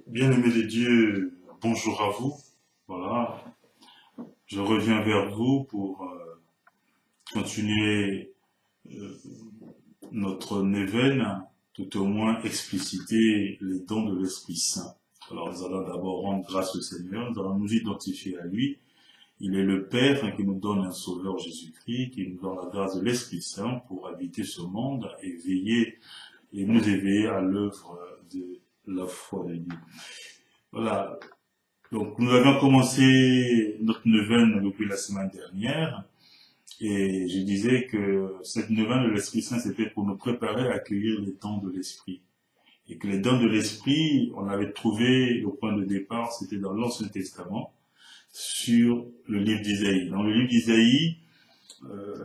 Bien-aimés de Dieu, bonjour à vous. Voilà, je reviens vers vous pour continuer euh, notre neuvaine, tout au moins expliciter les dons de l'Esprit Saint. Alors nous allons d'abord rendre grâce au Seigneur, nous allons nous identifier à lui. Il est le Père qui nous donne un Sauveur Jésus-Christ, qui nous donne la grâce de l'Esprit Saint pour habiter ce monde et veiller et nous éveiller à l'œuvre de la foi de Dieu. Voilà, donc, nous avions commencé notre neuvaine depuis la semaine dernière, et je disais que cette neuvaine de l'Esprit Saint, c'était pour nous préparer à accueillir les dons de l'Esprit. Et que les dons de l'Esprit, on avait trouvé au point de départ, c'était dans l'Ancien Testament, sur le livre d'Isaïe. Dans le livre d'Isaïe, euh,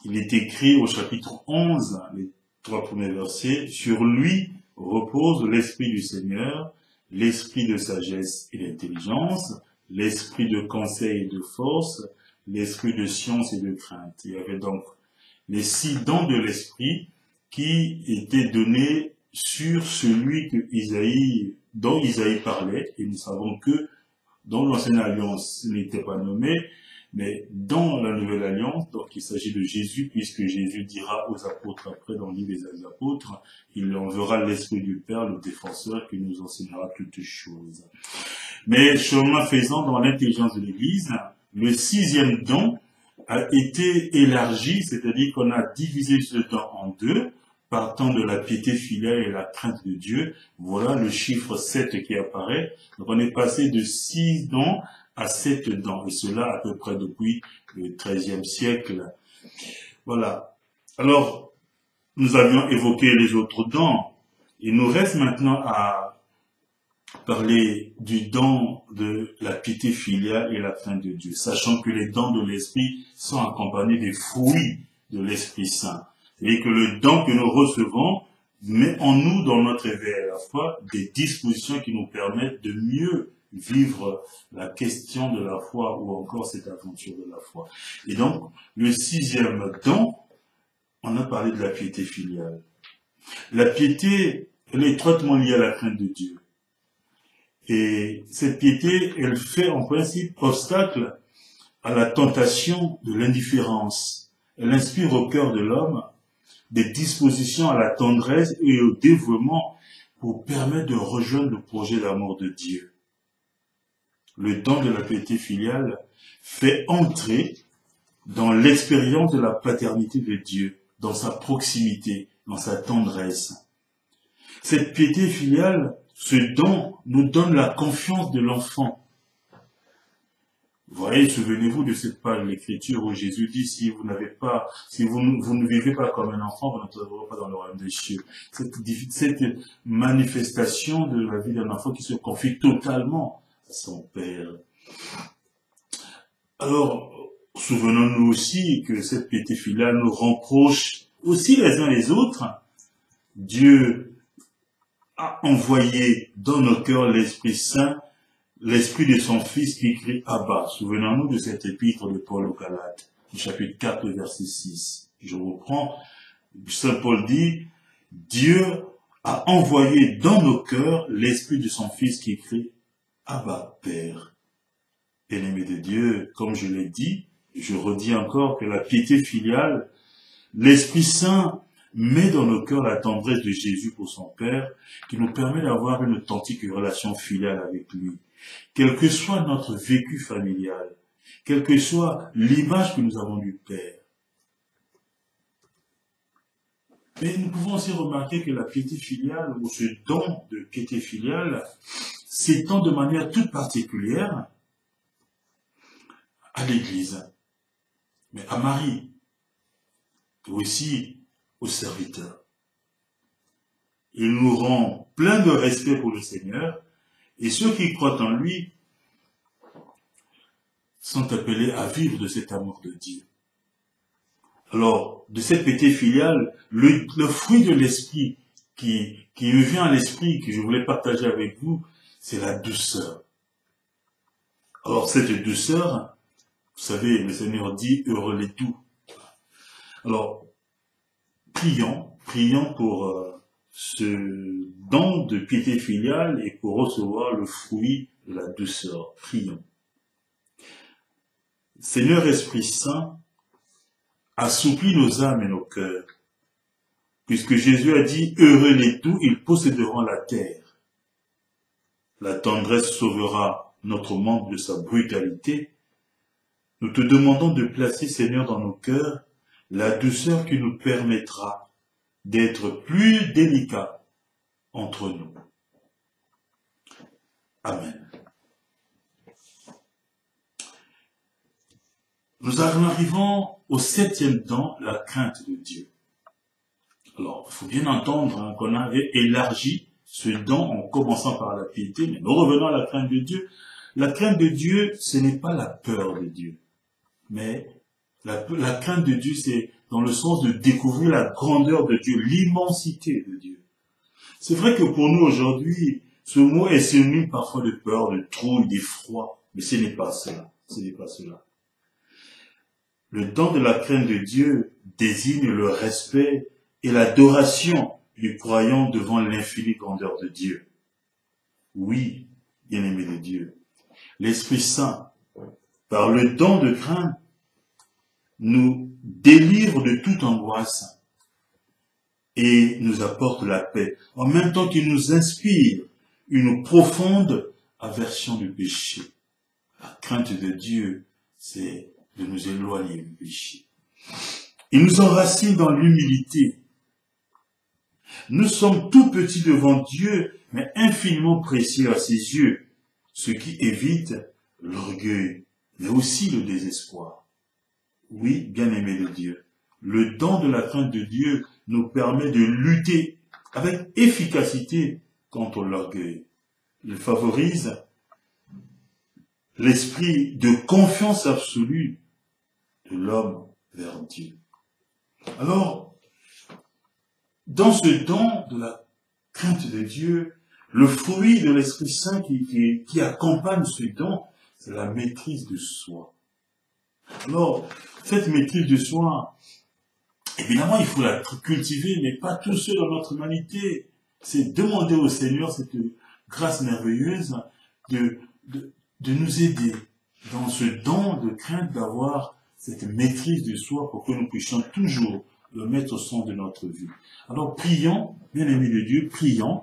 il est écrit au chapitre 11, les 3 premiers versets, sur lui repose l'Esprit du Seigneur, l'esprit de sagesse et d'intelligence, l'esprit de conseil et de force, l'esprit de science et de crainte. Il y avait donc les 6 dons de l'esprit qui étaient donnés sur celui dont Isaïe parlait, et nous savons que dans l'ancienne alliance, ce n'était pas nommé, mais dans la nouvelle alliance, donc il s'agit de Jésus, puisque Jésus dira aux apôtres après, dans le livre des apôtres, il enverra l'Esprit du Père, le défenseur, qui nous enseignera toutes choses. Mais chemin faisant, dans l'intelligence de l'Église, le 6e don a été élargi, c'est-à-dire qu'on a divisé ce don en 2, partant de la piété filiale et la crainte de Dieu. Voilà le chiffre 7 qui apparaît. Donc on est passé de 6 dons à 7 dons, et cela à peu près depuis le XIIIe siècle. Voilà. Alors, nous avions évoqué les autres dons. Il nous reste maintenant à parler du don de la piété filiale et la crainte de Dieu, sachant que les dons de l'Esprit sont accompagnés des fruits de l'Esprit Saint. Et que le don que nous recevons met en nous, dans notre éveil à la foi, des dispositions qui nous permettent de mieux vivre la question de la foi ou encore cette aventure de la foi. Et donc, le 6e don, on a parlé de la piété filiale. La piété, elle est étroitement liée à la crainte de Dieu. Et cette piété, elle fait en principe obstacle à la tentation de l'indifférence. Elle inspire au cœur de l'homme des dispositions à la tendresse et au dévouement pour permettre de rejoindre le projet d'amour de Dieu. Le don de la piété filiale fait entrer dans l'expérience de la paternité de Dieu, dans sa proximité, dans sa tendresse. Cette piété filiale, ce don, nous donne la confiance de l'enfant. Vous voyez, souvenez-vous de cette page de l'Écriture où Jésus dit, si vous ne vivez pas comme un enfant, vous n'entrerez pas dans le royaume des cieux. Cette manifestation de la vie d'un enfant qui se confie totalement à son Père. Alors, souvenons-nous aussi que cette piété filiale nous rapproche aussi les uns les autres. Dieu a envoyé dans nos cœurs l'Esprit Saint, l'Esprit de son Fils qui crie Abba. Souvenons-nous de cette épître de Paul aux Galates, au chapitre 4, verset 6. Je reprends. Saint Paul dit, Dieu a envoyé dans nos cœurs l'Esprit de son Fils qui crie Abba, Père. Bien-aimé de Dieu, comme je l'ai dit, je redis encore que la piété filiale, l'Esprit Saint met dans nos cœurs la tendresse de Jésus pour son Père, qui nous permet d'avoir une authentique relation filiale avec lui. Quel que soit notre vécu familial, quelle que soit l'image que nous avons du Père. Mais nous pouvons aussi remarquer que la piété filiale, ou ce don de piété filiale, s'étend de manière toute particulière à l'Église, mais à Marie, et aussi aux serviteurs. Il nous rend plein de respect pour le Seigneur, et ceux qui croient en lui sont appelés à vivre de cet amour de Dieu. Alors, de cette piété filiale, le fruit de l'esprit qui me vient à l'esprit, que je voulais partager avec vous, c'est la douceur. Alors, cette douceur, vous savez, le Seigneur dit, heureux les doux. Alors, prions pour ce don de piété filiale et pour recevoir le fruit de la douceur. Prions. Seigneur Esprit Saint, assouplis nos âmes et nos cœurs, puisque Jésus a dit « Heureux les doux, ils posséderont la terre ». La tendresse sauvera notre manque de sa brutalité. Nous te demandons de placer, Seigneur, dans nos cœurs la douceur qui nous permettra d'être plus délicats entre nous. Amen. Nous arrivons au 7e don, la crainte de Dieu. Alors, il faut bien entendre qu'on avait élargi ce don en commençant par la piété, mais nous revenons à la crainte de Dieu. La crainte de Dieu, ce n'est pas la peur de Dieu, mais la crainte de Dieu, c'est dans le sens de découvrir la grandeur de Dieu, l'immensité de Dieu. C'est vrai que pour nous aujourd'hui, ce mot est synonyme parfois de peur, de trouille, d'effroi, mais ce n'est pas cela. Ce n'est pas cela. Le don de la crainte de Dieu désigne le respect et l'adoration du croyant devant l'infinie grandeur de Dieu. Oui, bien-aimé de Dieu, l'Esprit Saint, par le don de crainte, nous délivre de toute angoisse et nous apporte la paix, en même temps qu'il nous inspire une profonde aversion du péché. La crainte de Dieu, c'est de nous éloigner du péché. Il nous enracine dans l'humilité. Nous sommes tout petits devant Dieu, mais infiniment précieux à ses yeux, ce qui évite l'orgueil, mais aussi le désespoir. Oui, bien-aimé de Dieu, le don de la crainte de Dieu nous permet de lutter avec efficacité contre l'orgueil. Il favorise l'esprit de confiance absolue de l'homme vers Dieu. Alors, dans ce don de la crainte de Dieu, le fruit de l'Esprit Saint qui accompagne ce don, c'est la maîtrise de soi. Alors, cette maîtrise de soi, évidemment, il faut la cultiver, mais pas tout seul dans notre humanité. C'est demander au Seigneur cette grâce merveilleuse de nous aider dans ce don de crainte d'avoir cette maîtrise de soi pour que nous puissions toujours le mettre au centre de notre vie. Alors, prions, bien-aimés de Dieu, prions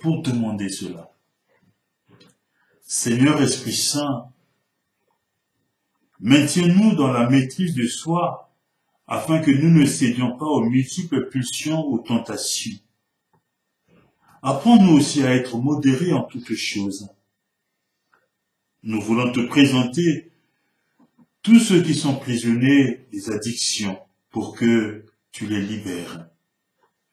pour demander cela. Seigneur Esprit Saint, maintiens-nous dans la maîtrise de soi, afin que nous ne cédions pas aux multiples pulsions ou tentations. Apprends-nous aussi à être modérés en toutes choses. Nous voulons te présenter tous ceux qui sont prisonniers des addictions pour que tu les libères.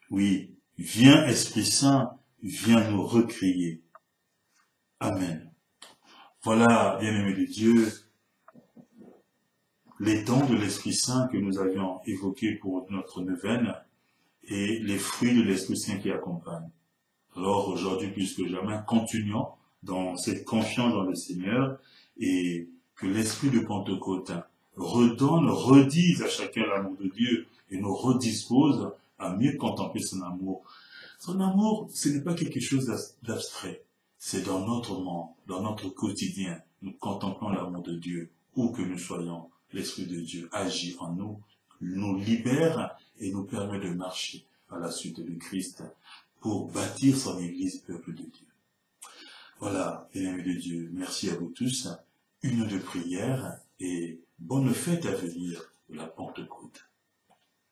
Oui, viens Esprit Saint, viens nous recréer. Amen. Voilà, bien-aimés de Dieu, les dons de l'Esprit Saint que nous avions évoqués pour notre neuvaine et les fruits de l'Esprit Saint qui accompagnent. Alors aujourd'hui, plus que jamais, continuons dans cette confiance dans le Seigneur et que l'Esprit de Pentecôte redise à chacun l'amour de Dieu et nous redispose à mieux contempler son amour. Son amour, ce n'est pas quelque chose d'abstrait. C'est dans notre monde, dans notre quotidien. Nous contemplons l'amour de Dieu, où que nous soyons. L'Esprit de Dieu agit en nous, nous libère et nous permet de marcher à la suite de Christ pour bâtir son Église, peuple de Dieu. Voilà, bien-aimés de Dieu, merci à vous tous. Une de prière et bonne fête à venir de la Pentecôte.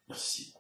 Merci.